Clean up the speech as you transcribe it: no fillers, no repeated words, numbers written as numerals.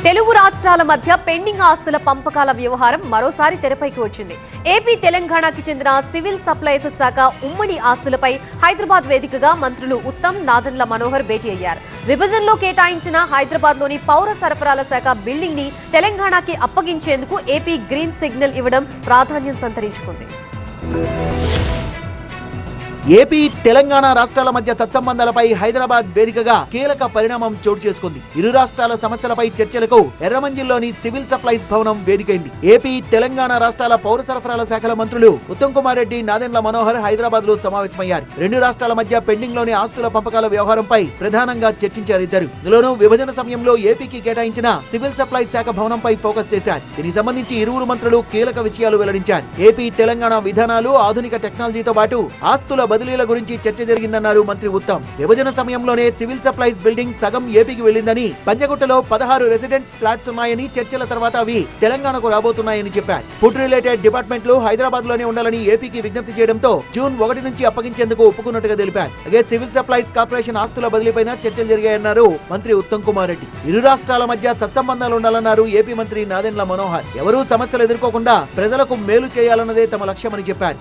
తెలుగు రాష్ట్రాల మధ్య పెండింగ్ ఆస్తుల పంపకాల వ్యవహారం మరోసారి తెరపైకి వచ్చింది. ఏపీ తెలంగాణకి చెందిన సివిల్ సప్లైస్ శాఖ ఉమ్మడి ఆస్తులపై హైదరాబాద్ వేదికగా మంత్రులు ఉత్తమ్, నాదెండ్ల మనోహర్ భేటీ అయ్యారు. విభజనలో కేటాయించిన హైదరాబాద్ లోని పౌర సరఫరాల శాఖ బిల్డింగ్ ని తెలంగాణకి అప్పగించేందుకు ఏపీ గ్రీన్ సిగ్నల్ ఇవ్వడం ప్రాధాన్యం సంతరించుకుంది. ఏపీ తెలంగాణ రాష్ట్రాల మధ్య సత్సంబంధాలపై హైదరాబాద్ వేదికగా కీలక పరిణామం చోటు చేసుకుంది. ఇరు రాష్ట్రాల సమస్యలపై చర్చలకు ఎర్రమంజిల్లోని సివిల్ సప్లైస్ భవనం వేదికైంది. ఏపీ తెలంగాణ రాష్ట్రాల పౌర సరఫరాల శాఖల మంత్రులు ఉత్తమ్ కుమార్ రెడ్డి, నాదెండ్ల మనోహర్ హైదరాబాద్ లో సమావేశమయ్యారు. రెండు రాష్ట్రాల మధ్య పెండింగ్ లోని ఆస్తుల పంపకాల వ్యవహారంపై ప్రధానంగా చర్చించారు ఇద్దరు. ఇందులోనూ విభజన సమయంలో ఏపీకి కేటాయించిన సివిల్ సప్లైస్ శాఖ భవనంపై ఫోకస్ చేశారు. దీనికి సంబంధించి ఇరువురు మంత్రులు కీలక విషయాలు వెల్లడించారు. ఏపీ తెలంగాణ విధానాలు, ఆధునిక టెక్నాలజీతో పాటు ఆస్తుల బదిలీల గురించి చర్చ జరిగిందన్నారు మంత్రి ఉత్తమ్. విభజన సమయంలోనే సివిల్ సప్లైస్ బిల్డింగ్ సగం ఏపీకి వెళ్లిందని, పంజగుట్టలో 16 రెసిడెంట్స్ ఫ్లాట్స్ ఉన్నాయని, చర్చల తర్వాత అవి తెలంగాణకు రాబోతున్నాయని చెప్పారు. ఫుడ్ రిలేటెడ్ డిపార్ట్మెంట్లు హైదరాబాద్ లోనే ఉండాలని ఏపీకి విజ్ఞప్తి చేయడంతో జూన్ 1 నుంచి అప్పగించేందుకు ఒప్పుకున్నట్టుగా తెలిపారు. అలాగే సివిల్ సప్లైస్ కార్పొరేషన్ ఆస్తుల బదిలీపైన చర్చలు జరిగాయన్నారు మంత్రి ఉత్తమ్ కుమార్ రెడ్డి. ఇరు రాష్ట్రాల మధ్య సత్సంబంధాలు ఉండాలన్నారు ఏపీ మంత్రి నాదెండ్ల మనోహర్. ఎవరూ సమస్యలు ఎదుర్కోకుండా ప్రజలకు మేలు చేయాలన్నదే తమ లక్ష్యమని చెప్పారు.